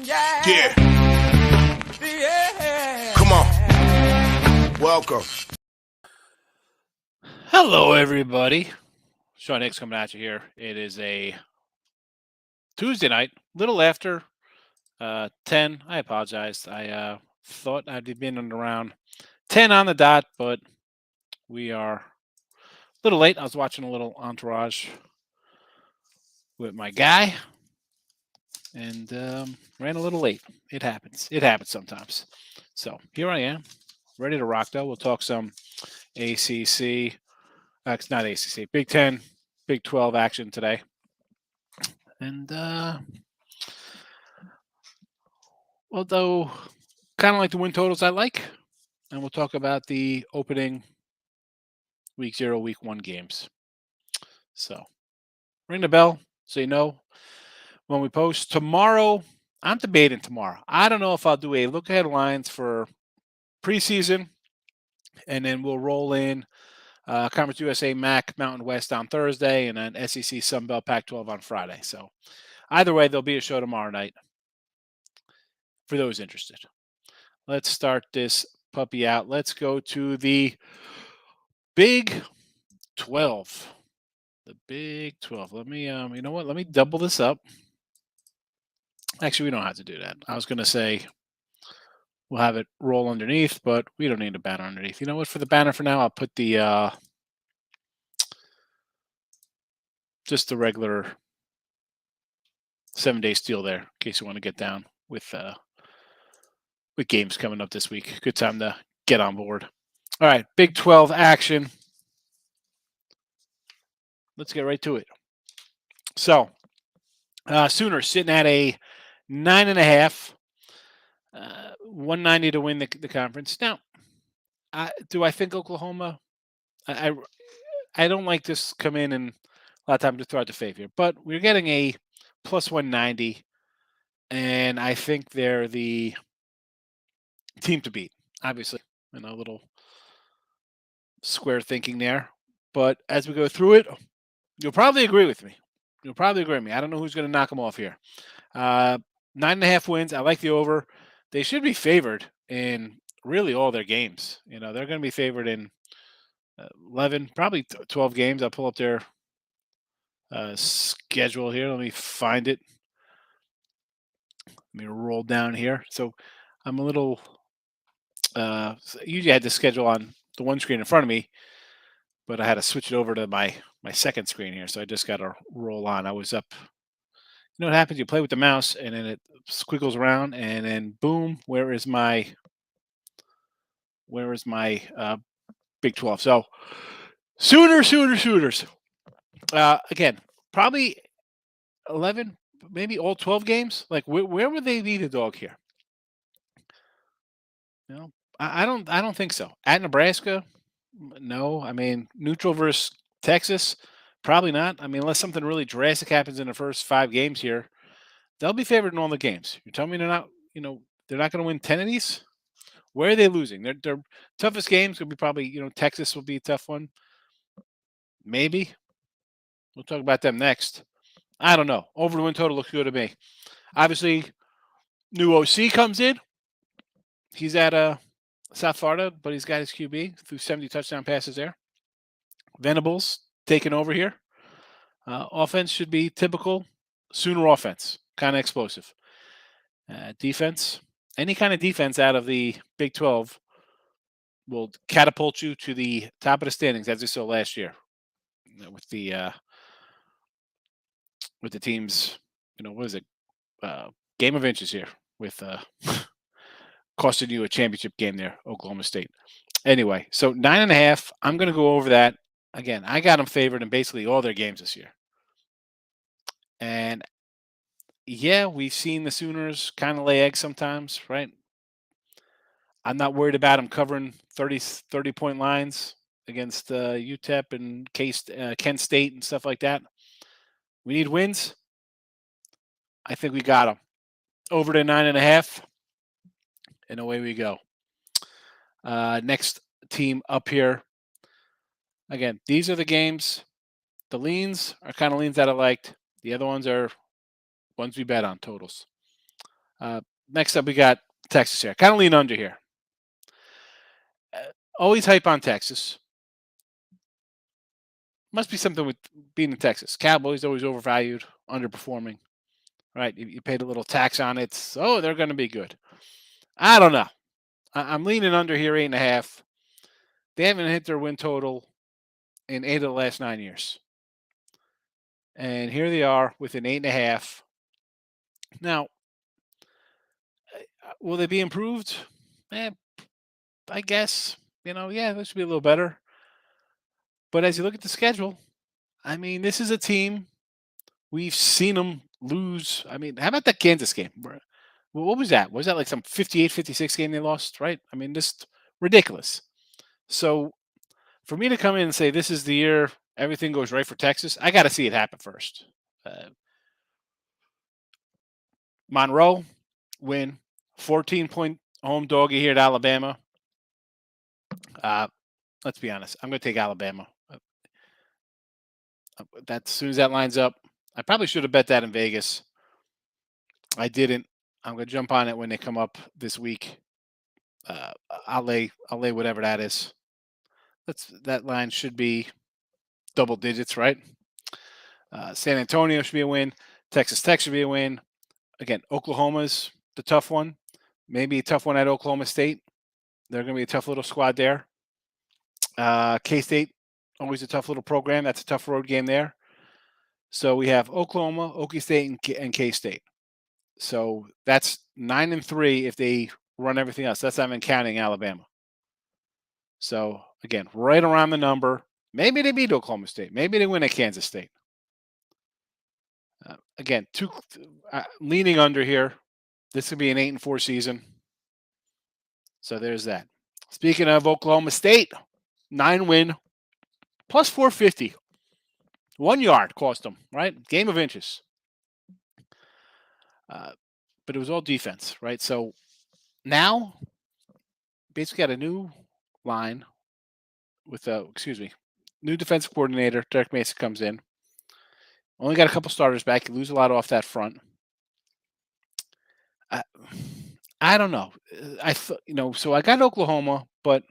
Yeah. Come on. Welcome. Hello, everybody. Sean Higgs coming at you here. It is a Tuesday night, little after 10. I apologize. I thought I'd been around 10 on the dot, but we are a little late. I was watching a little Entourage with my guy and ran a little late. It happens. It happens sometimes. So here I am, ready to rock, though. We'll talk some ACC. It's not ACC. Big 10, Big 12 action today. And although kind of like the win totals I like, and we'll talk about the opening week 0, week 1 games. So ring the bell so you know when we post. Tomorrow, I'm debating tomorrow. I don't know if I'll do a look ahead lines for preseason, and then we'll roll in Conference USA MAC Mountain West on Thursday, and then SEC Sun Belt Pac-12 on Friday. So either way, there'll be a show tomorrow night for those interested. Let's start this puppy out. Let's go to the Big 12. The Big 12. Let me, you know what? Let me double this up. Actually, we don't have to do that. I was going to say we'll have it roll underneath, but we don't need a banner underneath. You know what? For the banner for now, I'll put the just the regular 7-day steal there in case you want to get down with games coming up this week. Good time to get on board. All right, Big 12 action. Let's get right to it. So, Sooners sitting at a 9.5, 190 to win the conference. Now, do I think Oklahoma? I don't like this come in and a lot of time to throw out the fave here, but we're getting a plus 190, and I think they're the team to beat. Obviously, a little square thinking there, but as we go through it, you'll probably agree with me. I don't know who's going to knock them off here. 9.5 wins. I like the over. They should be favored in really all their games. They're going to be favored in 11, probably 12 games. I'll pull up their schedule here. Let me find it. Let me roll down here. So I'm a little. Usually I had the schedule on the one screen in front of me, but I had to switch it over to my second screen here. So I just got to roll on. I was up. You know what happens? You play with the mouse, and then it squiggles around, and then boom, where is my Big 12? So Sooners. Again, probably 11, maybe all 12 games. Like where would they be the dog here? I don't think so. At Nebraska, no. I mean, neutral versus Texas, probably not. I mean, unless something really drastic happens in the first 5 games here, they'll be favored in all the games. You're telling me they're not, they're not going to win 10 of these? Where are they losing? Their toughest games could be probably, Texas will be a tough one. Maybe. We'll talk about them next. I don't know. Over the win total looks good to me. Obviously, new OC comes in. He's at South Florida, but he's got his QB through 70 touchdown passes there. Venables taking over here. Offense should be typical Sooner offense, kind of explosive. Defense, any kind of defense out of the Big 12 will catapult you to the top of the standings, as we saw last year with the teams. What is it? Game of inches here with costing you a championship game there, Oklahoma State. Anyway, so 9.5. I'm going to go over that. Again, I got them favored in basically all their games this year. And yeah, we've seen the Sooners kind of lay eggs sometimes, right? I'm not worried about them covering 30-point lines against UTEP and Kent State and stuff like that. We need wins. I think we got them. Over to 9.5. And away we go. Next team up here. Again, these are the games. The leans are kind of leans that I liked. The other ones are ones we bet on totals. Next up, we got Texas here. Kind of lean under here. Always hype on Texas. Must be something with being in Texas. Cowboys always overvalued, underperforming. Right? You paid a little tax on it. So they're going to be good. I don't know. I'm leaning under here, 8.5. They haven't hit their win total in 8 of the last 9 years. And here they are with an 8.5. Now, will they be improved? I guess. Yeah, this should be a little better. But as you look at the schedule, I mean, this is a team we've seen them lose. I mean, how about that Kansas game? What was that? Was that like some 58-56 game they lost, right? I mean, just ridiculous. So for me to come in and say this is the year everything goes right for Texas, I got to see it happen first. Monroe win, 14-point home doggy here at Alabama. Let's be honest. I'm going to take Alabama. That as soon as that lines up, I probably should have bet that in Vegas. I didn't. I'm going to jump on it when they come up this week. I'll lay whatever that is. That line should be double digits, right? San Antonio should be a win. Texas Tech should be a win. Again, Oklahoma's the tough one. Maybe a tough one at Oklahoma State. They're going to be a tough little squad there. K-State, always a tough little program. That's a tough road game there. So we have Oklahoma, Okie State, and K-State. So that's 9-3 if they run everything else. That's not even counting Alabama. So again, right around the number. Maybe they beat Oklahoma State. Maybe they win at Kansas State. Again, leaning under here. This could be an 8-4 season. So there's that. Speaking of Oklahoma State, 9-win, plus 450. 1 yard cost them, right? Game of inches. But it was all defense, right? So now, basically got a new line with new defensive coordinator. Derek Mason comes in. Only got a couple starters back. You lose a lot off that front. I don't know. So I got Oklahoma, but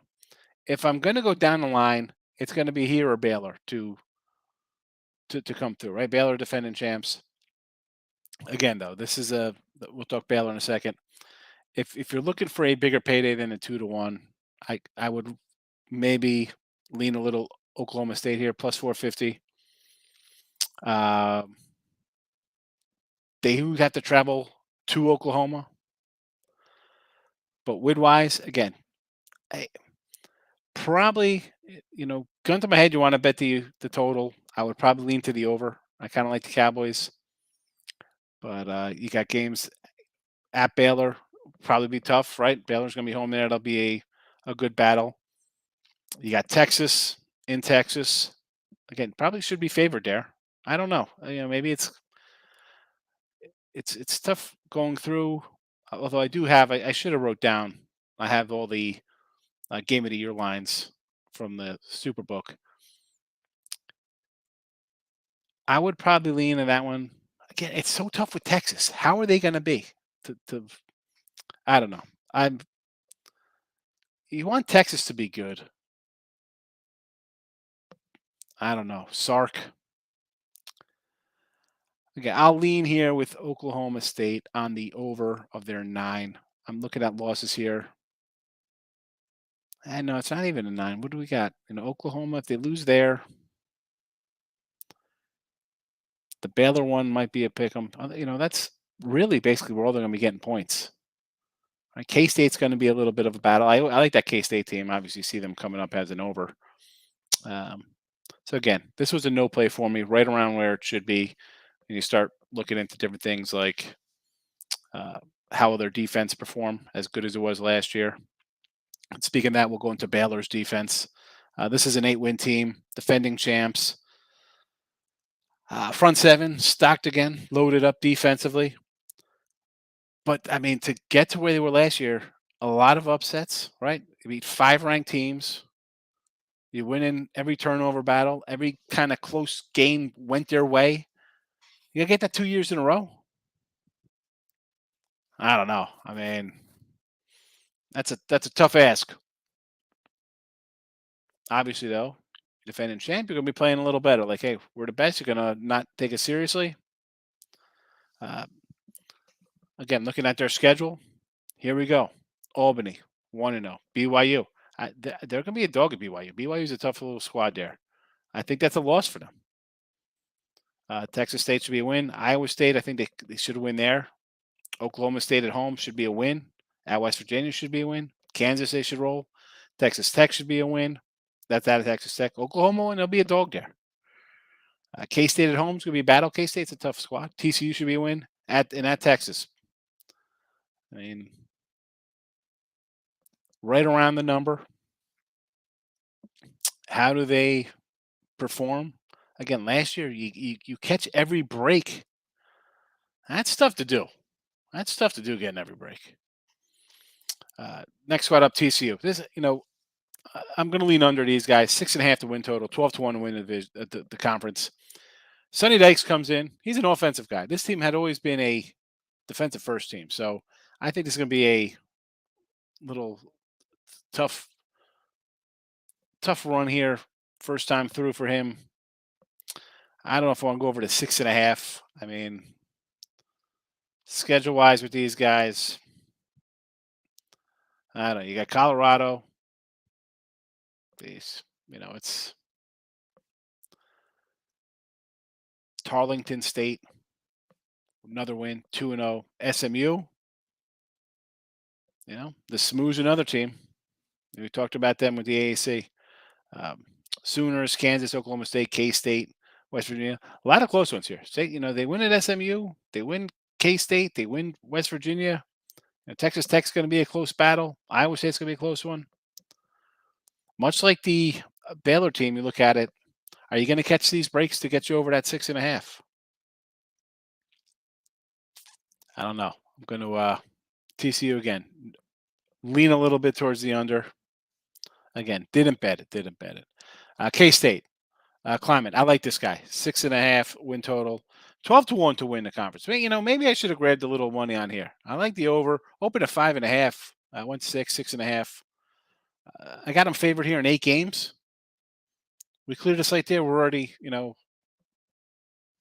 if I'm going to go down the line, it's going to be here or Baylor to come through, right? Baylor defending champs. Again, though, we'll talk Baylor in a second. If you're looking for a bigger payday than a 2-1, I would maybe lean a little Oklahoma State here, plus 450. They have to travel to Oklahoma. But win-wise, again, I probably, gun to my head, you want to bet the total. I would probably lean to the over. I kind of like the Cowboys. But you got games at Baylor. Probably be tough, right? Baylor's going to be home there. It'll be a good battle. You got Texas in Texas. Again, probably should be favored there. I don't know. Maybe it's tough going through. Although I should have wrote down. I have all the game of the year lines from the Superbook. I would probably lean in that one. Again, it's so tough with Texas. How are they going to be? I don't know. You want Texas to be good. I don't know. Sark. Okay, I'll lean here with Oklahoma State on the over of their 9. I'm looking at losses here. And no, it's not even a 9. What do we got? Oklahoma, if they lose there, the Baylor one might be a pick 'em. That's really basically where all they're going to be getting points. Right? K-State's going to be a little bit of a battle. I like that K-State team. Obviously, see them coming up as an over. So again, this was a no play for me, right around where it should be. And you start looking into different things like how will their defense perform, as good as it was last year. And speaking of that, we'll go into Baylor's defense. This is an 8-win team, defending champs. Front 7, stocked again, loaded up defensively. But, I mean, to get to where they were last year, a lot of upsets, right? You beat 5 ranked teams. You win in every turnover battle. Every kind of close game went their way. You got to get that 2 years in a row. I don't know. I mean, that's a tough ask. Obviously, though, defending champ, you're gonna be playing a little better. Like, hey, we're the best. You're gonna not take it seriously. Uh, Again, looking at their schedule, here we go. Albany, 1-0. BYU. They're going to be a dog at BYU. BYU is a tough little squad there. I think that's a loss for them. Texas State should be a win. Iowa State, I think they should win there. Oklahoma State at home should be a win. At West Virginia should be a win. Kansas, they should roll. Texas Tech should be a win. That's out of Texas Tech. Oklahoma, and they'll be a dog there. K-State at home is going to be a battle. K-State's a tough squad. TCU should be a win at Texas. I mean, right around the number. How do they perform? Again, last year you catch every break. That's tough to do. That's tough to do getting every break. Next squad up, TCU. I'm going to lean under these guys. 6.5 to win total, 12-1 to win the conference. Sonny Dykes comes in. He's an offensive guy. This team had always been a defensive first team, so I think this is going to be a little tough run here. First time through for him. I don't know if I want to go over to 6.5. I mean, schedule wise with these guys, I don't know. You got Colorado. It's Tarleton State. Another win, 2-0. SMU. The Smooths, another team. We talked about them with the AAC. Sooners, Kansas, Oklahoma State, K-State, West Virginia. A lot of close ones here. They win at SMU. They win K-State. They win West Virginia. Texas Tech's going to be a close battle. Iowa State's going to be a close one. Much like the Baylor team, you look at it. Are you going to catch these breaks to get you over that 6.5? I don't know. I'm going to TCU again. Lean a little bit towards the under. Again, didn't bet it. K-State. Climate. I like this guy. 6.5 win total. 12-1 to win the conference. Maybe I should have grabbed a little money on here. I like the over. Open at 5.5. I went 6.5. I got him favored here in 8 games. We cleared the slate there. We're already,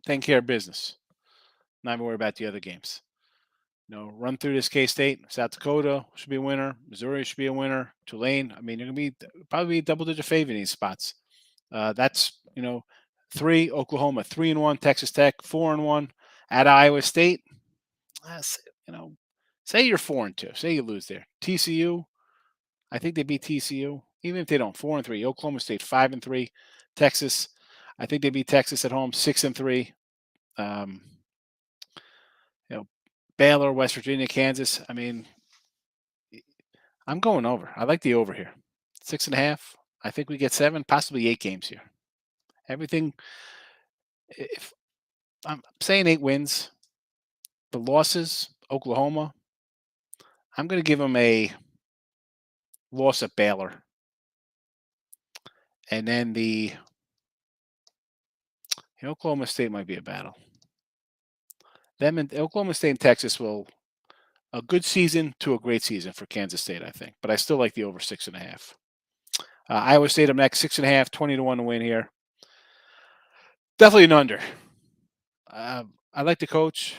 taking care of business. Not even worry about the other games. Run through this K-State. South Dakota should be a winner. Missouri should be a winner. Tulane. I mean, you're going to be probably double-digit favorite in these spots. That's 3 Oklahoma, 3-1 Texas Tech, 4-1 at Iowa State. Say you're 4-2. Say you lose there. TCU. I think they beat TCU. Even if they don't, 4-3. Oklahoma State 5-3. Texas. I think they beat Texas at home 6-3. Baylor, West Virginia, Kansas. I mean, I'm going over. I like the over here. 6.5. I think we get 7, possibly 8 games here. Everything. If I'm saying 8 wins, the losses, Oklahoma, I'm going to give them a loss at Baylor. And then the Oklahoma State might be a battle. Them and Oklahoma State and Texas will a good season to a great season for Kansas State, I think. But I still like the over 6.5. Iowa State up next, 6.5, 20-1 to win here. Definitely an under. I like the coach.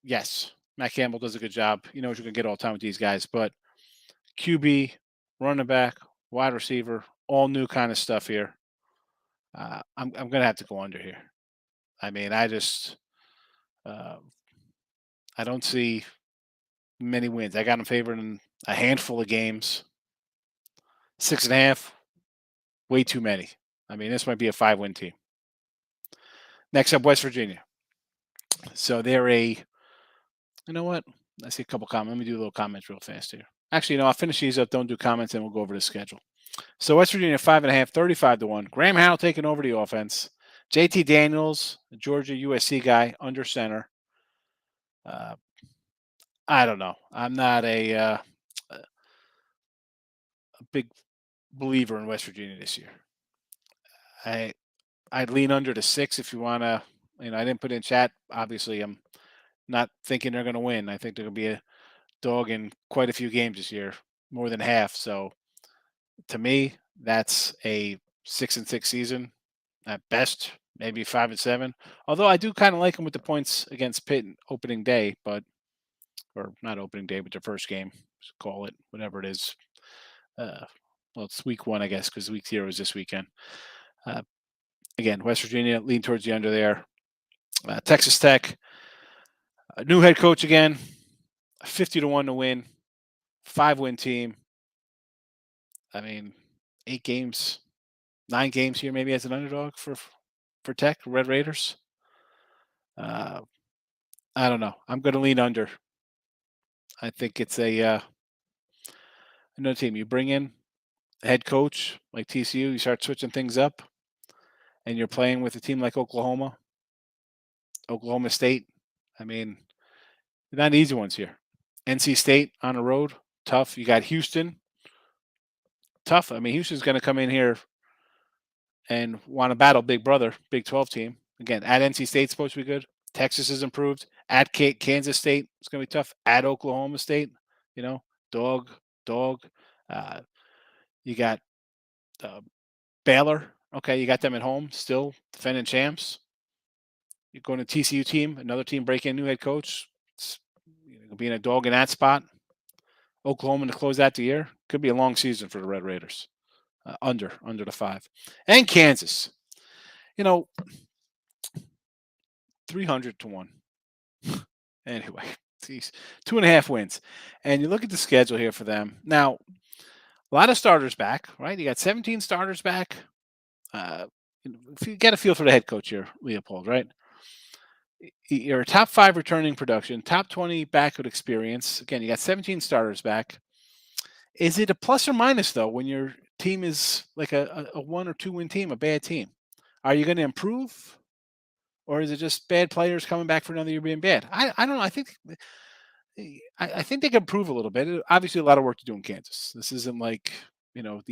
Yes, Matt Campbell does a good job. You know what you're going to get all the time with these guys. But QB, running back, wide receiver, all new kind of stuff here. I'm going to have to go under here. I mean, I don't see many wins. I got them favored in a handful of games. 6.5, way too many. I mean, this might be a 5-win team. Next up, West Virginia. So they're you know what? I see a couple comments. Let me do a little comments real fast here. Actually, I'll finish these up. Don't do comments, and we'll go over the schedule. So West Virginia 5.5, 35-1. Graham Howell taking over the offense. JT Daniels, Georgia USC guy, under center. I don't know. I'm not a big believer in West Virginia this year. I'd lean under to 6 if you want to. I didn't put in chat. Obviously, I'm not thinking they're going to win. I think they're going to be dog in quite a few games this year, more than half. So to me, that's a 6-6 season at best, maybe 5-7. Although I do kind of like them with the points against Pitt opening day, but or not opening day, but their first game, call it whatever it is. Uh, well, it's week 1, I guess, because week 0 is this weekend. Uh, Again, West Virginia lean towards the under there. Texas Tech, a new head coach again, 50-1 to win, 5-win team. I mean, 8 games, 9 games here maybe as an underdog for Tech Red Raiders. Uh, I don't know. I'm going to lean under. I think it's another team. You bring in a head coach like TCU, you start switching things up, and you're playing with a team like Oklahoma, Oklahoma State. I mean, they're not easy ones here. NC State on the road, tough. You got Houston, tough. I mean, Houston's going to come in here and want to battle Big Brother, Big 12 team. Again, at NC State's supposed to be good. Texas is improved. At Kansas State, it's going to be tough. At Oklahoma State, dog. Uh, you got Baylor. Okay, you got them at home, still defending champs. You're going to TCU team, another team breaking new head coach. Being a dog in that spot. Oklahoma to close out the year. Could be a long season for the Red Raiders. Under the 5. And Kansas. 300-1. Anyway, geez, 2.5 wins. And you look at the schedule here for them. Now, a lot of starters back, right? You got 17 starters back. If you get a feel for the head coach here, Leopold, right? You're a top 5 returning production, top 20 backfield experience. Again, you got 17 starters back. Is it a plus or minus, though, when your team is like a 1 or 2 win team, a bad team? Are you going to improve? Or is it just bad players coming back for another year being bad? I don't know. I think they can improve a little bit. Obviously, a lot of work to do in Kansas. This isn't like, what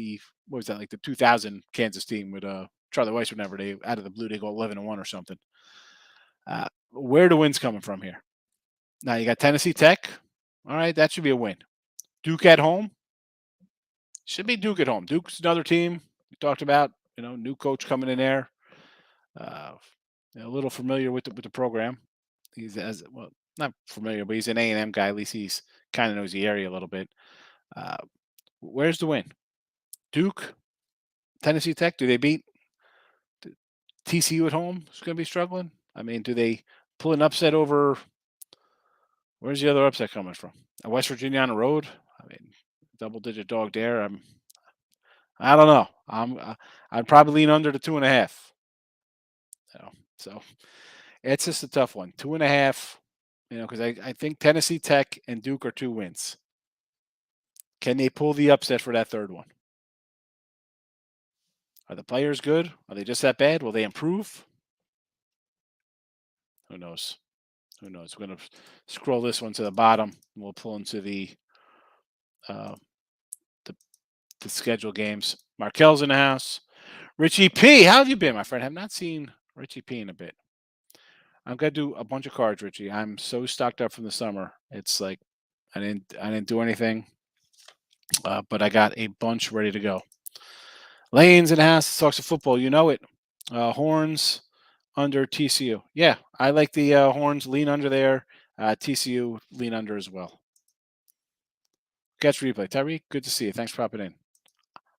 was that, like the 2000 Kansas team with Charlie Weiss, whenever they out of the blue, they go 11-1 or something. Where the win's coming from here? Now you got Tennessee Tech. All right, that should be a win. Duke at home. Should be Duke at home. Duke's another team we talked about. New coach coming in there. A little familiar with the program. He's not familiar, but he's an A&M guy. At least he's kind of knows the area a little bit. Where's the win? Duke, Tennessee Tech. Do they beat TCU at home? It's going to be struggling. I mean, do they pull an upset over? Where's the other upset coming from? West Virginia on the road. I mean, double-digit dog there. I don't know. I'd probably lean under the 2.5. So it's just a tough one. 2.5. Because I think Tennessee Tech and Duke are 2 wins. Can they pull the upset for that third one? Are the players good? Are they just that bad? Will they improve? Who knows? We're going to scroll this one to the bottom. And we'll pull into the schedule games. Markel's in the house. Richie P, how have you been, my friend? I have not seen Richie P in a bit. I'm gonna do a bunch of cards, Richie. I'm so stocked up from the summer. It's like I didn't do anything, but I got a bunch ready to go. Lane's in the house. Talks of football. You know it. Horns under TCU. Yeah, I like the Horns lean under there. TCU lean under as well. Catch replay. Tyreek, good to see you. Thanks for popping in.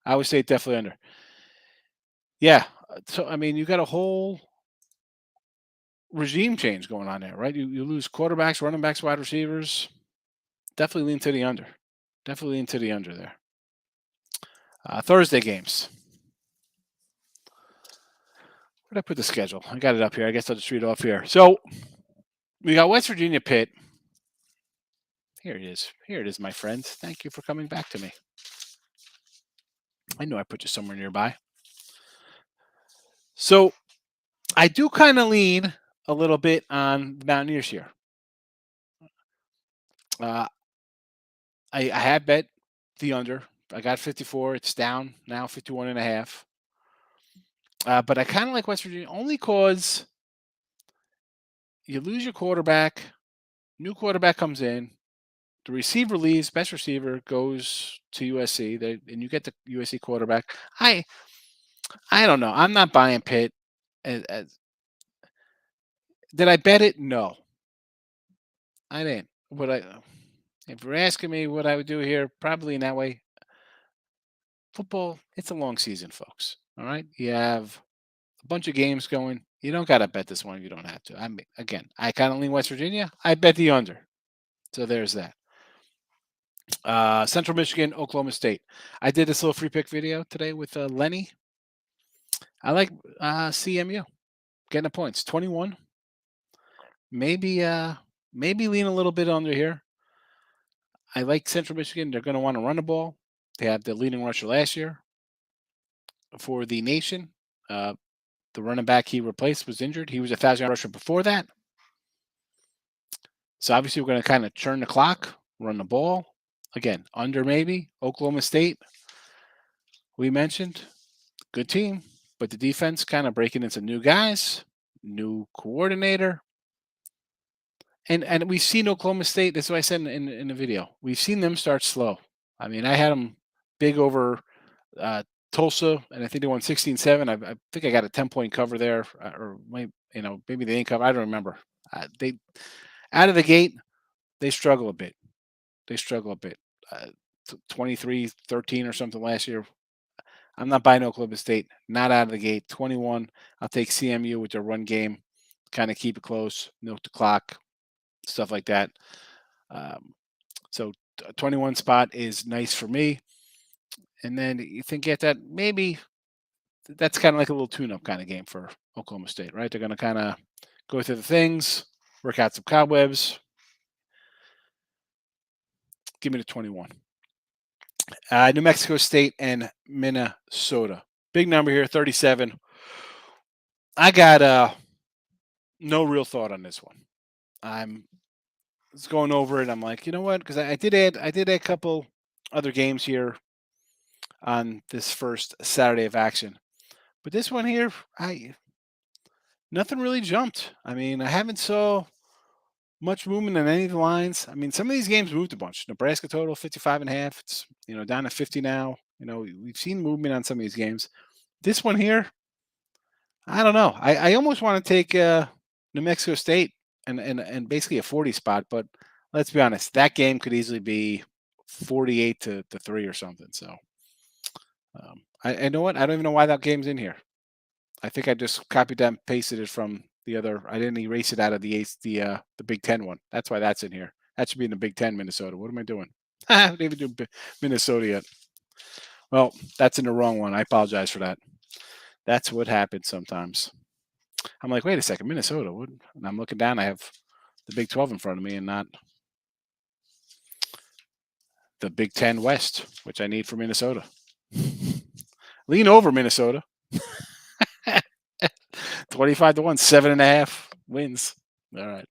I would say definitely under. Yeah. So, I mean, you got a whole regime change going on there, right? You lose quarterbacks, running backs, wide receivers. Definitely lean to the under. Definitely lean to the under there. Thursday games. Where did I put the schedule? I got it up here. I guess I'll just read it off here. So we got West Virginia Pitt. Here it is. Here it is, my friends. Thank you for coming back to me. I knew I put you somewhere nearby. So I do kind of lean a little bit on the Mountaineers here. I had bet the under. I got 54. It's down now 51.5. But I kind of like West Virginia only because you lose your quarterback. New quarterback comes in. The receiver leaves, best receiver goes to USC, and you get the USC quarterback. I don't know. I'm not buying Pitt. Did I bet it? No, I didn't. If you're asking me what I would do here, probably in that way. Football, it's a long season, folks. All right, you have a bunch of games going. You don't got to bet this one if you don't have to. I mean, again, I kind of lean West Virginia. I bet the under. So there's that. Central Michigan, Oklahoma State. I did this little free pick video today with Lenny. I like CMU getting the points. 21. Maybe lean a little bit under here. I like Central Michigan. They're going to want to run the ball. They have the leading rusher last year for the nation. The running back he replaced was injured. He was a 1,000-yard rusher before that. So obviously we're going to kind of churn the clock, run the ball. Again, under maybe. Oklahoma State, we mentioned, good team, but the defense kind of breaking in some new guys, new coordinator. And we've seen Oklahoma State, that's what I said in the video. We've seen them start slow. I mean, I had them big over Tulsa, and I think they won 16-7. I think I got a 10-point cover there, or maybe they didn't cover. I don't remember. They out of the gate, they struggle a bit. 23-13 or something last year. I'm not buying Oklahoma State. Not out of the gate. 21. I'll take CMU with their run game. Kind of keep it close, milk the clock, stuff like that. So 21 spot is nice for me. And then you think at that, maybe that's kind of like a little tune-up kind of game for Oklahoma State, right? They're going to kind of go through the things, work out some cobwebs. Give me the 21. New Mexico State and Minnesota. Big number here, 37. I got no real thought on this one. I'm just going over it. I'm like, you know what? Because I did add a couple other games here on this first Saturday of action. But this one here, nothing really jumped. I mean, I haven't saw much movement in any of the lines. I mean, some of these games moved a bunch. Nebraska total 55.5. It's down to 50 now. We've seen movement on some of these games. This one here, I don't know. I almost want to take New Mexico State and basically a 40 spot, but let's be honest, that game could easily be 48-3 or something. So I know what, I don't even know why that game's in here. I think I just copied and pasted it from the other. I didn't erase it out of the Big Ten one. That's why that's in here. That should be in the Big Ten, Minnesota. What am I doing? I haven't even do Minnesota yet. Well, that's in the wrong one. I apologize for that. That's what happens sometimes. I'm like, wait a second, Minnesota. What? And I'm looking down. I have the Big 12 in front of me and not the Big 10 West, which I need for Minnesota. Lean over Minnesota. 25-1, 7.5 wins. All right.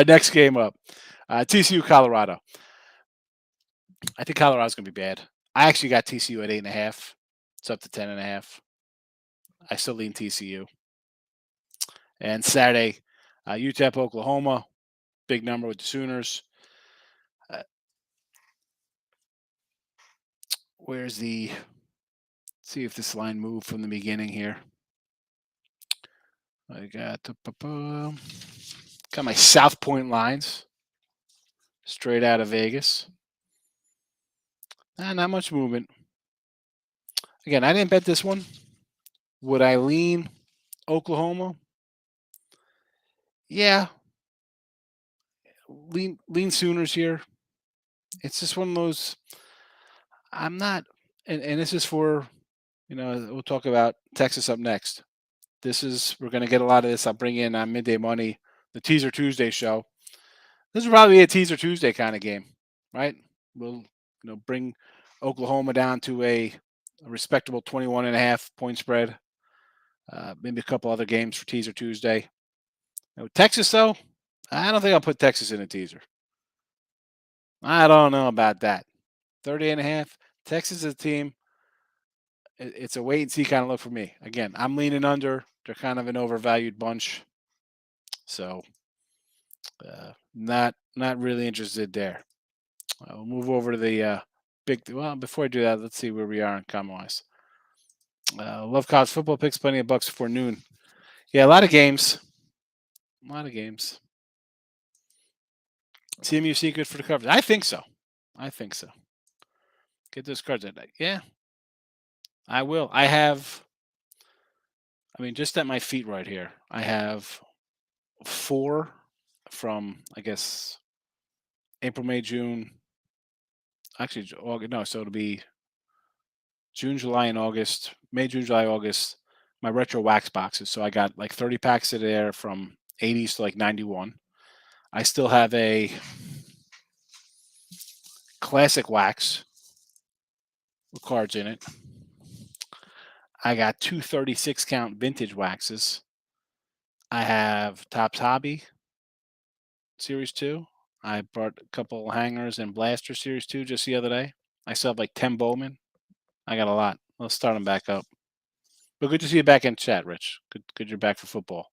Next game up. TCU, Colorado. I think Colorado's going to be bad. I actually got TCU at 8.5. It's up to 10.5. I still lean TCU. And Saturday, UTEP, Oklahoma. Big number with the Sooners. Let's see if this line moved from the beginning here. I got my South Point lines straight out of Vegas. Not much movement. Again, I didn't bet this one. Would I lean Oklahoma? Yeah. Lean Sooners here. It's just one of those. I'm not, and this is for, we'll talk about Texas up next. We're going to get a lot of this. I'll bring in on Midday Money, the Teaser Tuesday show. This will probably be a Teaser Tuesday kind of game, right? We'll, bring Oklahoma down to a respectable 21.5 point spread. Maybe a couple other games for Teaser Tuesday. Texas, though, I don't think I'll put Texas in a teaser. I don't know about that. 30.5. Texas is a team. It's a wait and see kind of look for me. Again, I'm leaning under. They're kind of an overvalued bunch. So not really interested there. We'll move over to the big. Well, before I do that, let's see where we are in comment-wise. Love college football picks. Plenty of bucks before noon. Yeah, a lot of games. A lot of games. CMU good for the coverage. I think so. I think so. Get those cards at night. Yeah, I will. I mean, just at my feet right here, I have 4 from, I guess, April, May, June. Actually, August. No, so it'll be June, July, and August. May, June, July, August. My retro wax boxes. So I got like 30 packs of there from 80s to like 91. I still have a classic wax with cards in it. I got 2 36 count vintage waxes. I have Topps Hobby Series 2. I brought a couple hangers and Blaster Series 2 just the other day. I still have like 10 Bowman. I got a lot. Let's start them back up. But good to see you back in chat, Rich. Good you're back for football.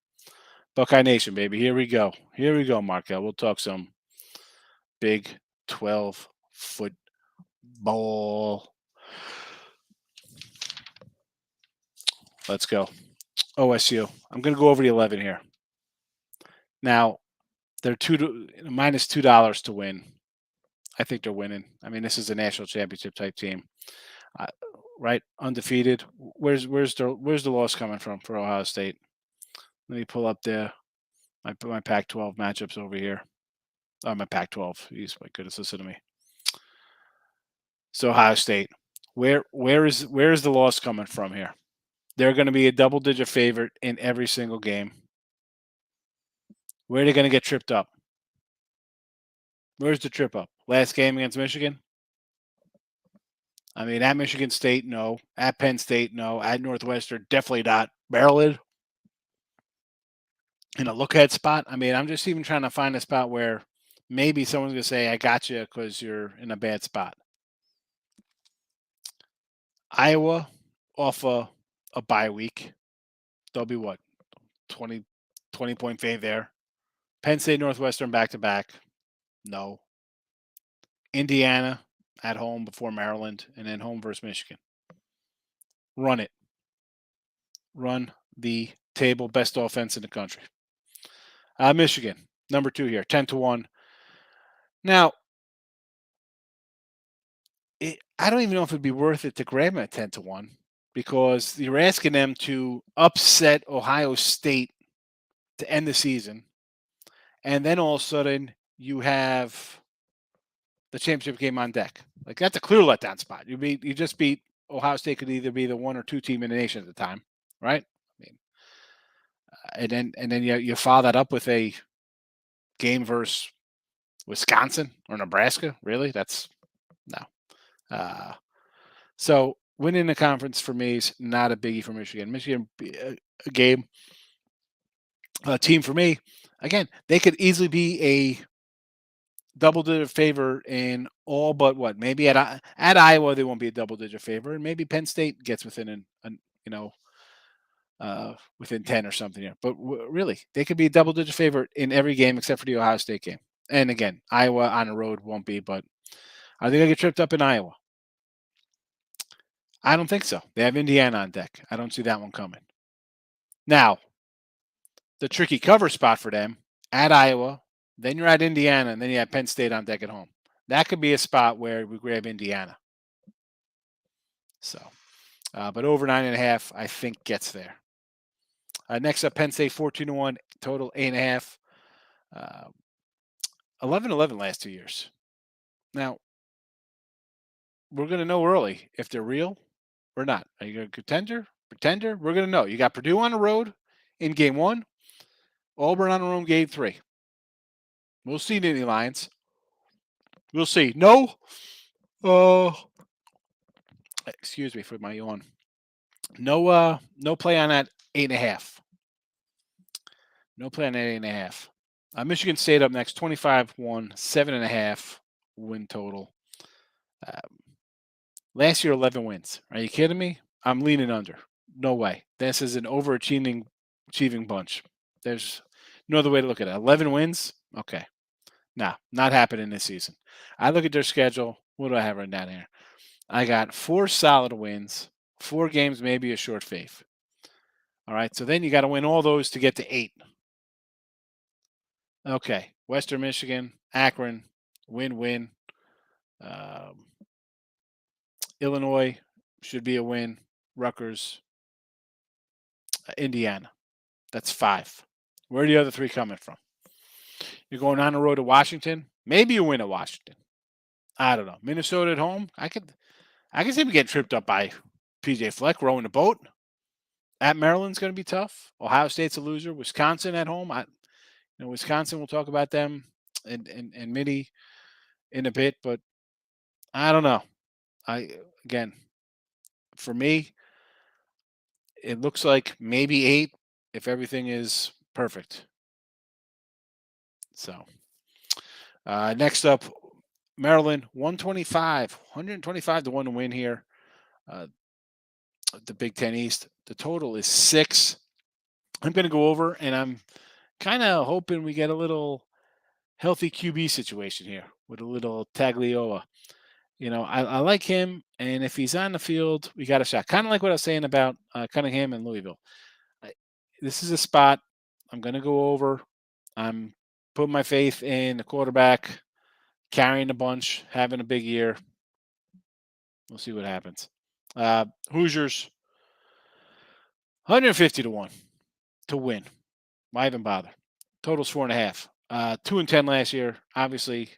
Buckeye Nation, baby. Here we go. Here we go, Markel. We'll talk some Big 12 football. Let's go. OSU. I'm going to go over the 11 here. Now, they're -$2 to win. I think they're winning. I mean, this is a national championship type team, right? Undefeated. Where's the loss coming from for Ohio State? Let me pull up my Pac-12 matchups over here. Oh, my Pac-12. Jeez, my goodness, listen to me. So Ohio State. Where is the loss coming from here? They're going to be a double-digit favorite in every single game. Where are they going to get tripped up? Where's the trip up? Last game against Michigan? I mean, at Michigan State, no. At Penn State, no. At Northwestern, definitely not. Maryland, in a look-ahead spot. I mean, I'm just even trying to find a spot where maybe someone's going to say, I got you because you're in a bad spot. Iowa, off a bye week. They'll be what? 20-point fave there. Penn State, Northwestern back-to-back. No. Indiana at home before Maryland, and then home versus Michigan. Run it. Run the table. Best offense in the country. Michigan, number 2 here, 10-1. Now, I don't even know if it'd be worth it to grab them at 10-1 because you're asking them to upset Ohio State to end the season, and then all of a sudden you have the championship game on deck. Like, that's a clear letdown spot. You just beat Ohio State. Could either be the 1 or 2 team in the nation at the time, right? I mean, and then you follow that up with a game versus Wisconsin or Nebraska. Really, that's no. So winning the conference for me is not a biggie for Michigan. Michigan, a game, a team for me. Again, they could easily be a double-digit favorite in all but what? Maybe at Iowa they won't be a double-digit favorite, and maybe Penn State gets within within 10 or something here. But really, they could be a double-digit favorite in every game except for the Ohio State game. And again, Iowa on the road won't be, but are they going to get tripped up in Iowa? I don't think so. They have Indiana on deck. I don't see that one coming. Now, the tricky cover spot for them at Iowa, then you're at Indiana, and then you have Penn State on deck at home. That could be a spot where we grab Indiana. So, but over 9.5, I think gets there. Next up, Penn State 14-1, total 8.5. 11-11 last 2 years. Now, we're going to know early if they're real or not. Are you going to contender? Pretender? We're going to know. You got Purdue on the road in game 1, Auburn on the road in game 3. We'll see, Nittany Lions. We'll see. No. Excuse me for my yawn. No play on that 8.5. No play on that 8.5. Michigan State up next, 25-1, 7.5 win total. Last year, 11 wins. Are you kidding me? I'm leaning under. No way. This is an overachieving bunch. There's no other way to look at it. 11 wins? Okay. Nah, not happening this season. I look at their schedule. What do I have written down here? I got 4 solid wins, 4 games, maybe a short fave. All right. So then you got to win all those to get to 8. Okay. Western Michigan, Akron, win. Um, Illinois should be a win. Rutgers, Indiana. That's 5. Where are the other 3 coming from? You're going on the road to Washington. Maybe you win at Washington. I don't know. Minnesota at home. I can see me getting tripped up by PJ Fleck rowing the boat. At Maryland's going to be tough. Ohio State's a loser. Wisconsin at home. Wisconsin. We'll talk about them and Midi in a bit, but I don't know. Again, for me, it looks like maybe 8 if everything is perfect. So next up, Maryland 125 to 1 to win here. The Big Ten East. The total is 6. I'm going to go over, and I'm kind of hoping we get a little healthy QB situation here with a little Tagliola. I like him, and if he's on the field, we got a shot. Kind of like what I was saying about Cunningham and Louisville. This is a spot I'm going to go over. I'm putting my faith in the quarterback, carrying the bunch, having a big year. We'll see what happens. Hoosiers, 150 to 1 to win. Why even bother? Total's 4.5. 2-10 last year. Obviously,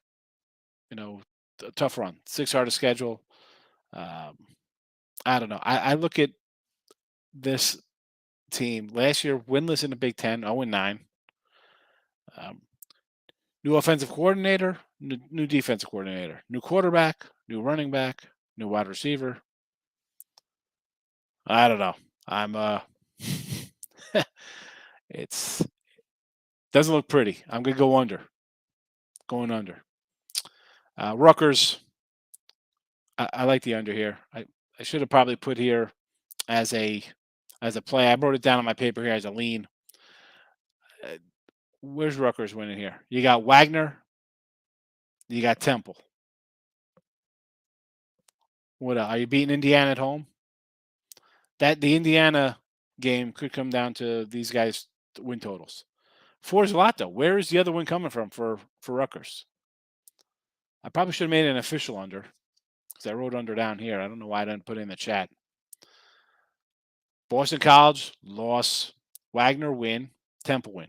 a tough run. 6 hardest schedule. I don't know. I look at this team last year, winless in the Big Ten, 0-9. New offensive coordinator, new defensive coordinator, new quarterback, new running back, new wide receiver. I don't know. It's doesn't look pretty. I'm gonna go under. Going under. Rutgers. I like the under here. I should have probably put here as a play. I wrote it down on my paper here as a lean. Where's Rutgers winning here? You got Wagner. You got Temple. What are you beating Indiana at home? That the Indiana game could come down to these guys' win totals. 4 is a lot though. Where is the other one coming from for Rutgers? I probably should have made an official under because I wrote under down here. I don't know why I didn't put it in the chat. Boston College loss. Wagner win. Temple win.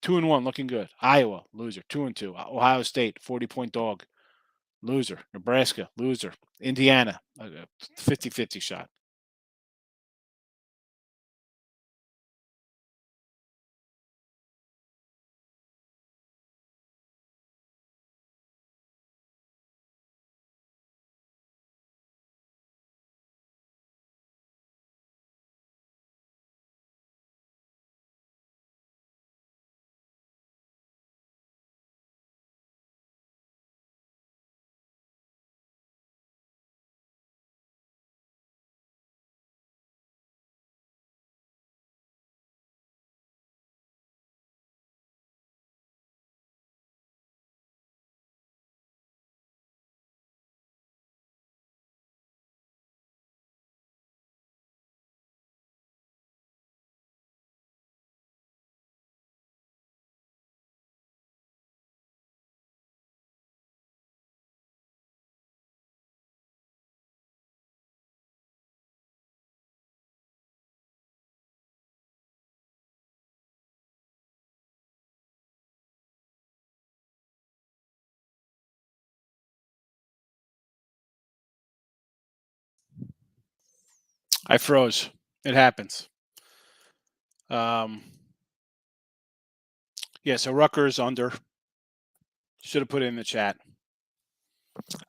2-1, looking good. Iowa loser. 2-2. Ohio State 40-point dog. Loser. Nebraska loser. Indiana 50-50 shot. I froze. It happens. So Rutgers under. Should have put it in the chat.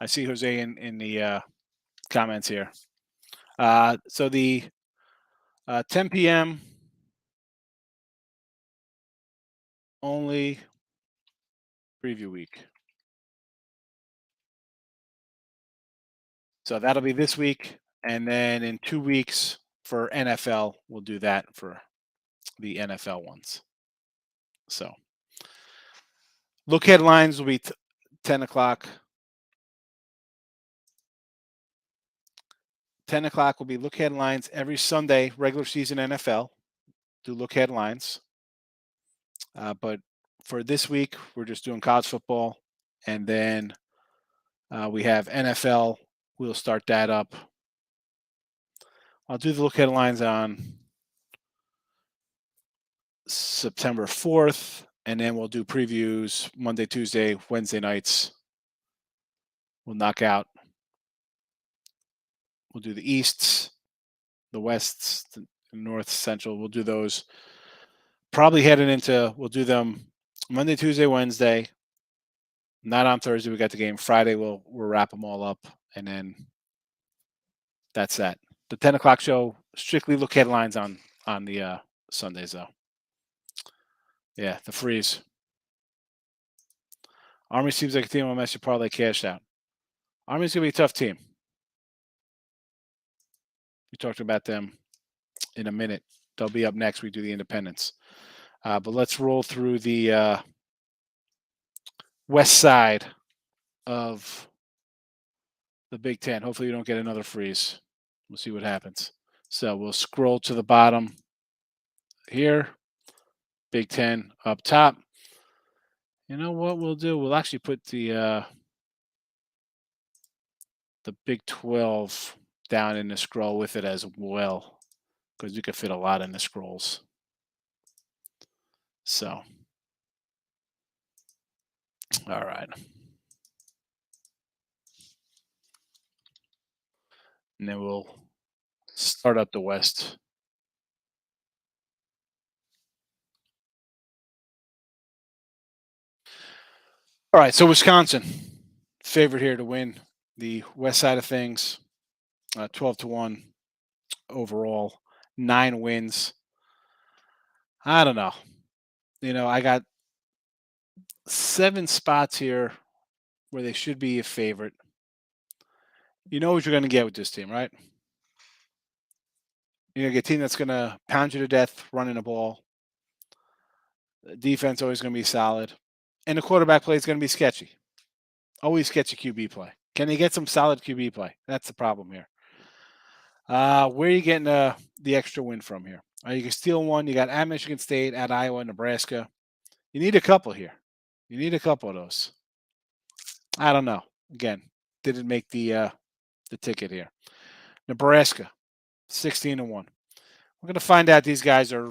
I see Jose in the comments here. So the 10 p.m. only preview week. So that'll be this week. And then in 2 weeks for NFL, we'll do that for the NFL ones. So Look headlines will be 10 o'clock. 10 o'clock will be look headlines every Sunday, regular season NFL. Do look headlines. But for this week, we're just doing college football. And then we have NFL. We'll start that up. I'll do the look headlines on September 4th. And then we'll do previews Monday, Tuesday, Wednesday nights. We'll knock out. We'll do the Easts, the Wests, the North, Central. We'll do those. Probably heading into, we'll do them Monday, Tuesday, Wednesday. Not on Thursday. We got the game Friday. We'll wrap them all up, and then that's that. The 10 o'clock show strictly look headlines on the Sundays though. Yeah, the freeze. Army seems like a team unless you parlay cash out. Army's gonna be a tough team. We talked about them in a minute. They'll be up next. We do the independents. But let's roll through the west side of the Big Ten. Hopefully, you don't get another freeze. We'll see what happens. So we'll scroll to the bottom here. Big Ten up top. You know what we'll do? We'll actually put the Big 12 down in the scroll with it as well, because you could fit a lot in the scrolls. So, all right. And then we'll start up the West. All right, so Wisconsin, favorite here to win the West side of things, 12-1 overall, 9 wins. I don't know. I got 7 spots here where they should be a favorite. You know what you're going to get with this team, right? You're going to get a team that's going to pound you to death running the ball. The defense always going to be solid. And the quarterback play is going to be sketchy. Always sketchy QB play. Can they get some solid QB play? That's the problem here. Where are you getting the extra win from here? You can steal one. You got at Michigan State, at Iowa, Nebraska. You need a couple here. You need a couple of those. I don't know. Again, didn't make the ticket here. Nebraska, 16-1. We're going to find out these guys are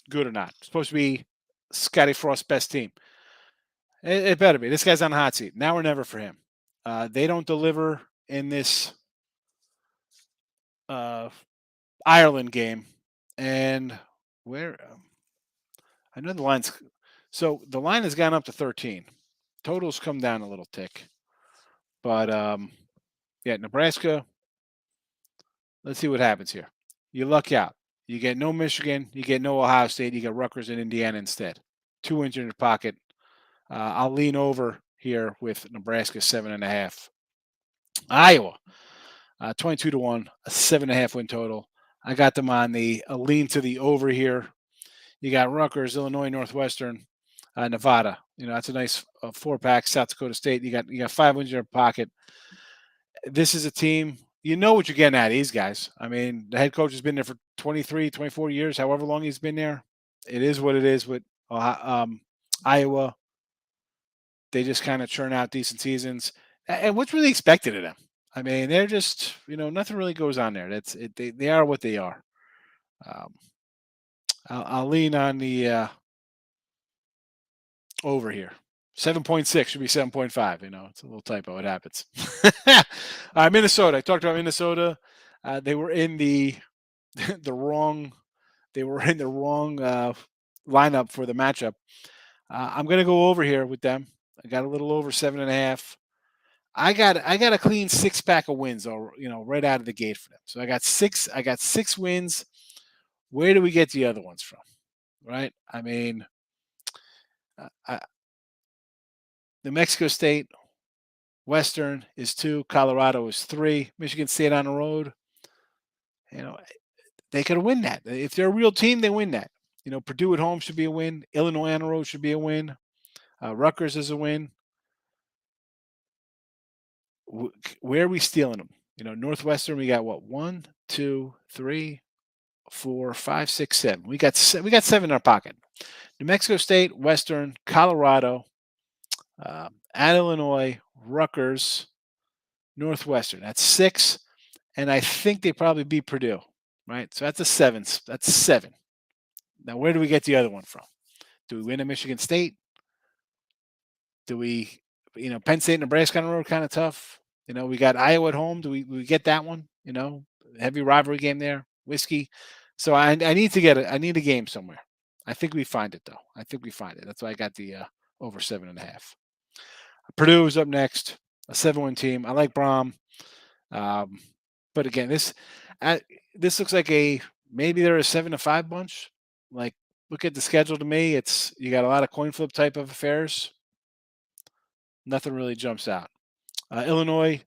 good or not. It's supposed to be Scotty Frost's best team. It better be. This guy's on the hot seat. Now or never for him. They don't deliver in this Ireland game. And where I know the line's so the line has gone up to 13. Totals come down a little tick. But yeah, Nebraska. Let's see what happens here. You luck out. You get no Michigan. You get no Ohio State. You get Rutgers and Indiana instead. 2 inches in your pocket. I'll lean over here with Nebraska 7.5. Iowa, 22-1, a 7.5 win total. I got them on a lean to the over here. You got Rutgers, Illinois, Northwestern, Nevada. That's a nice 4-pack. South Dakota State. You got 5 wins in your pocket. This is a team. You know what you're getting at these guys. I mean, the head coach has been there for 23, 24 years, however long he's been there. It is what it is with Iowa. They just kind of churn out decent seasons. And what's really expected of them? I mean, they're just, nothing really goes on there. That's it. They are what they are. I'll lean on the over here. 7.6 should be 7.5. It's a little typo. It happens. Minnesota. I talked about Minnesota. They were in the wrong. They were in the wrong lineup for the matchup. I'm going to go over here with them. I got a little over 7.5. I got a clean 6-pack of wins, right out of the gate for them. So I got 6 wins. Where do we get the other ones from? Right? I mean, New Mexico State, Western is 2, Colorado is 3, Michigan State on the road. They could win that. If they're a real team, they win that. Purdue at home should be a win. Illinois on the road should be a win. Rutgers is a win. Where are we stealing them? Northwestern. We got what? 1, 2, 3, 4, 5, 6, 7. We got 7 in our pocket. New Mexico State, Western, Colorado, at Illinois, Rutgers, Northwestern. That's 6, and I think they probably beat Purdue, right? So that's a 7. That's 7. Now, where do we get the other one from? Do we win at Michigan State? Do we, Penn State, Nebraska on the road, kind of tough. We got Iowa at home. Do we get that one? Heavy rivalry game there. Whiskey. So I need to get it. I need a game somewhere. I think we find it though. I think we find it. That's why I got the over 7.5. Purdue is up next. A 7-win team. I like Braum. But again, this looks like maybe they're a 7-5 bunch. Like, look at the schedule to me. You got a lot of coin flip type of affairs. Nothing really jumps out. Illinois,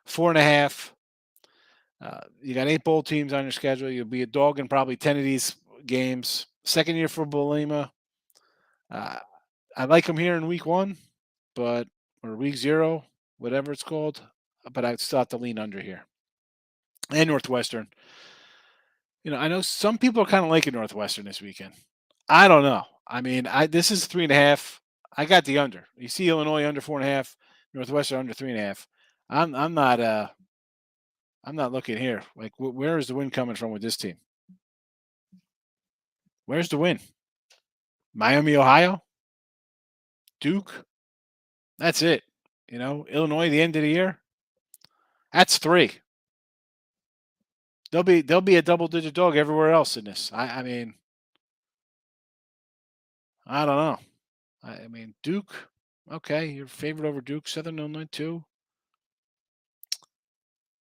4.5. You got 8 bowl teams on your schedule. You'll be a dog in probably 10 of these games. Second year for Bolima. I like them here in week 1, or week 0, whatever it's called. But I still have to lean under here. And Northwestern. I know some people are kind of liking Northwestern this weekend. I don't know. I mean, this is 3.5. I got the under. You see Illinois under 4.5, Northwestern under 3.5. I'm not looking here. Like, where is the win coming from with this team? Where's the win? Miami, Ohio, Duke. That's it. Illinois, the end of the year. That's 3. They'll be a double-digit dog everywhere else in this. I mean, I don't know. I mean, Duke. Okay, you're favored over Duke. Southern Illinois too.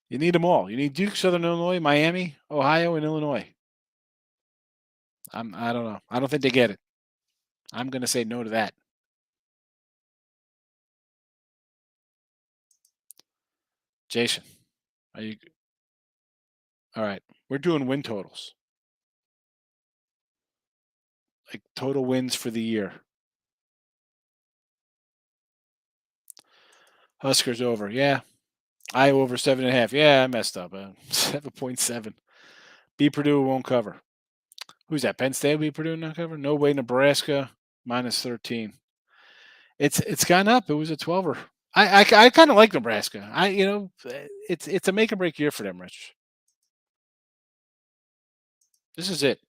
You need them all. You need Duke, Southern Illinois, Miami, Ohio, and Illinois. I don't know. I don't think they get it. I'm going to say no to that. Jason, are you all right? We're doing win totals, like total wins for the year. Huskers over, yeah. Iowa over 7.5. Yeah, I messed up. 7.7. Beat Purdue won't cover. Who's that? Penn State beat Purdue not cover? No way. Nebraska -13. It's gone up. It was a 12er. I kind of like Nebraska. It's a make or break year for them, Rich. This is it.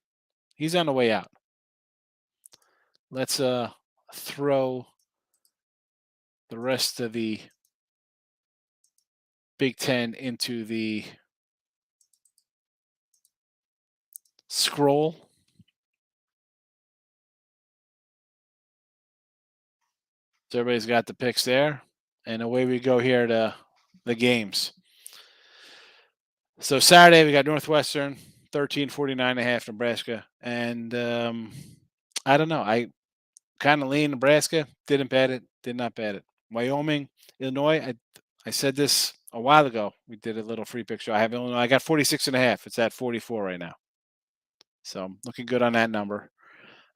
He's on the way out. Let's throw the rest of the Big Ten into the scroll. So everybody's got the picks there. And away we go here to the games. So Saturday we got Northwestern, 13-49.5 Nebraska. And I don't know. I kind of lean Nebraska. Didn't bet it. Did not bet it. Wyoming, Illinois. I said this a while ago. We did a little free pick show. I have Illinois. I got 46.5. It's at 44 right now. So I'm looking good on that number.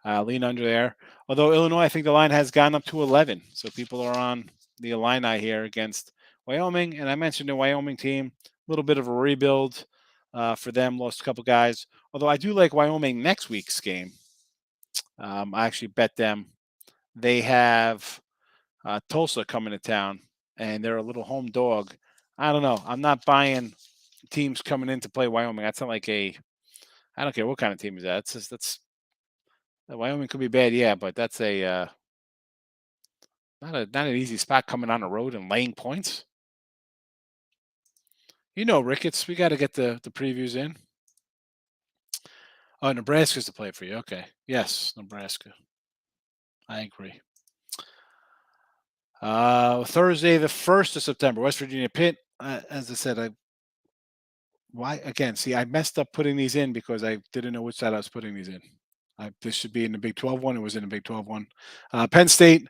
Lean under there. Although Illinois, I think the line has gone up to 11. So people are on the Illini here against Wyoming. And I mentioned the Wyoming team, a little bit of a rebuild for them. Lost a couple guys. Although I do like Wyoming next week's game. I actually bet them. They have Tulsa coming to town, and they're a little home dog. I don't know. I'm not buying teams coming in to play Wyoming. That's not like I don't care what kind of team is that. That's Wyoming could be bad, yeah, but that's not an easy spot coming on the road and laying points. Ricketts, we got to get the previews in. Oh, Nebraska's to play for you. Okay. Yes, Nebraska. I agree. Thursday, the 1st of September, West Virginia Pitt. As I said, I messed up putting these in because I didn't know which side I was putting these in. This should be in the Big 12 one. It was in the Big 12 one. Penn State,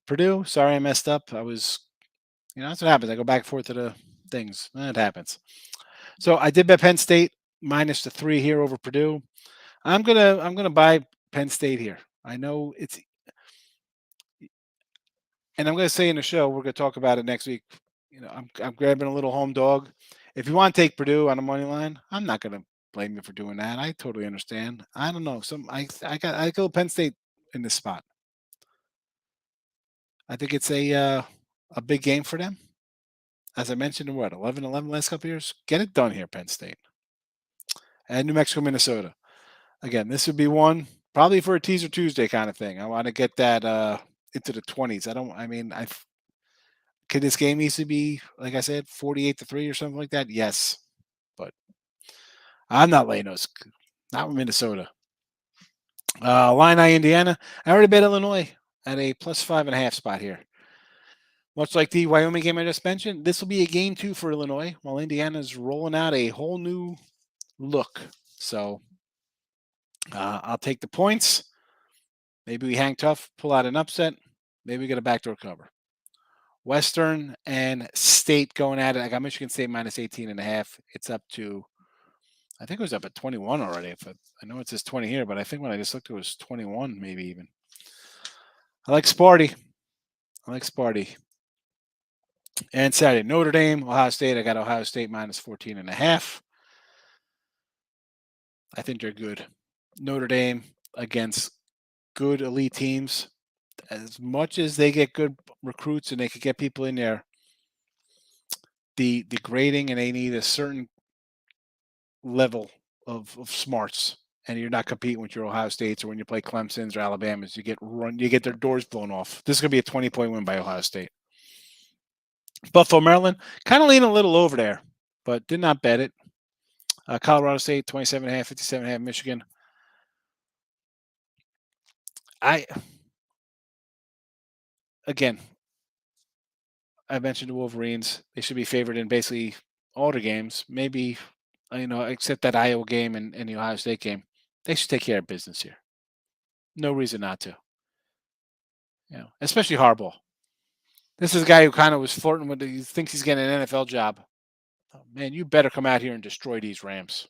Purdue. Sorry, I messed up. That's what happens. I go back and forth to the things. That happens. So I did bet Penn State -3 here over Purdue. I'm gonna buy Penn State here. I know And I'm going to say in the show, we're going to talk about it next week. I'm grabbing a little home dog. If you want to take Purdue on the money line, I'm not going to blame you for doing that. I totally understand. I don't know. I go Penn State in this spot. I think it's a big game for them. As I mentioned, 11-11 last couple years. Get it done here, Penn State. And New Mexico, Minnesota. Again, this would be one probably for a teaser Tuesday kind of thing. I want to get that into the 20s. Could this game easily be, like I said, 48-3 or something like that? Yes, but I'm not laying those. Not with Minnesota. Illini, Indiana. I already bet Illinois at a +5.5 spot here. Much like the Wyoming game I just mentioned, this will be a game 2 for Illinois, while Indiana's rolling out a whole new look. So I'll take the points. Maybe we hang tough, pull out an upset. Maybe we get a backdoor cover. Western and State going at it. I got Michigan State -18.5. It's up to, I think it was up at 21 already. I know it says 20 here, but I think when I just looked, it was 21, maybe even. I like Sparty. And Saturday, Notre Dame, Ohio State. I got Ohio State -14.5. I think they're good. Notre Dame against good elite teams. As much as they get good recruits and they could get people in there, the grading, and they need a certain level of smarts, and you're not competing with your Ohio States or when you play Clemson's or Alabama's. You get their doors blown off. This is going to be a 20-point win by Ohio State. Buffalo, Maryland, kind of leaning a little over there, but did not bet it. Colorado State, 27.5, 57.5, Michigan. Again, I mentioned the Wolverines. They should be favored in basically all the games. Maybe, except that Iowa game and the Ohio State game. They should take care of business here. No reason not to. Especially Harbaugh. This is a guy who kind of was flirting with. He thinks he's getting an NFL job. Oh, man, you better come out here and destroy these Rams.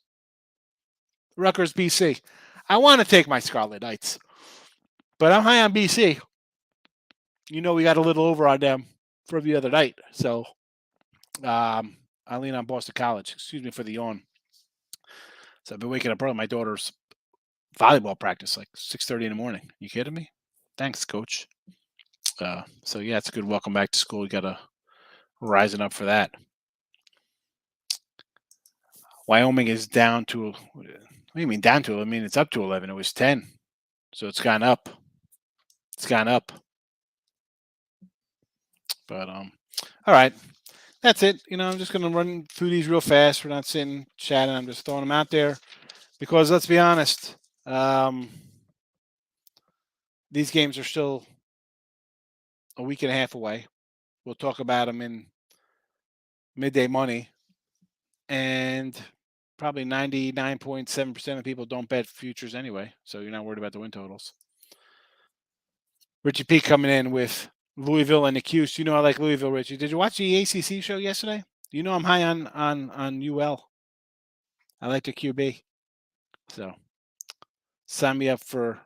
Rutgers, BC. I want to take my Scarlet Knights, but I'm high on BC. We got a little over on them for the other night, so I lean on Boston College. Excuse me for the yawn. So I've been waking up early. My daughter's volleyball practice like 6:30 in the morning. You kidding me? Thanks, coach. So yeah, it's a good welcome back to school. We got to rising up for that. Wyoming is down to. What do you mean down to? I mean it's up to 11. It was 10, so it's gone up. But all right, that's it. I'm just gonna run through these real fast. We're not sitting chatting. I'm just throwing them out there because let's be honest, these games are still a week and a half away. We'll talk about them in midday money, and probably 99.7% of people don't bet futures anyway, so you're not worried about the win totals. Richie P coming in with Louisville and the Cuse. I like Louisville, Richie. Did you watch the ACC show yesterday? I'm high on UL. I like the QB. So sign me up for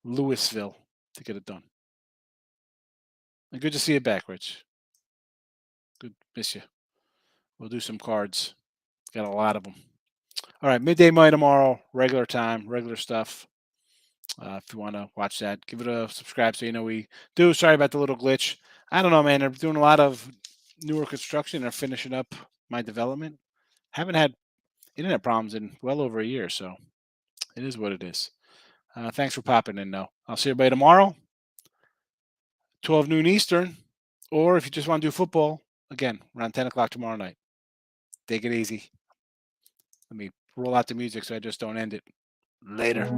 Louisville to get it done. And good to see you back, Rich. Good, miss you. We'll do some cards. Got a lot of them. All right, midday money tomorrow, regular time, regular stuff. If you want to watch that, give it a subscribe so you know we do. Sorry about the little glitch. I don't know, man. They're doing a lot of newer construction. They're finishing up my development. Haven't had internet problems in well over a year, so it is what it is. Thanks for popping in, though. I'll see everybody tomorrow, 12 noon Eastern, or if you just want to do football, again, around 10 o'clock tomorrow night. Take it easy. Let me roll out the music so I just don't end it. Later.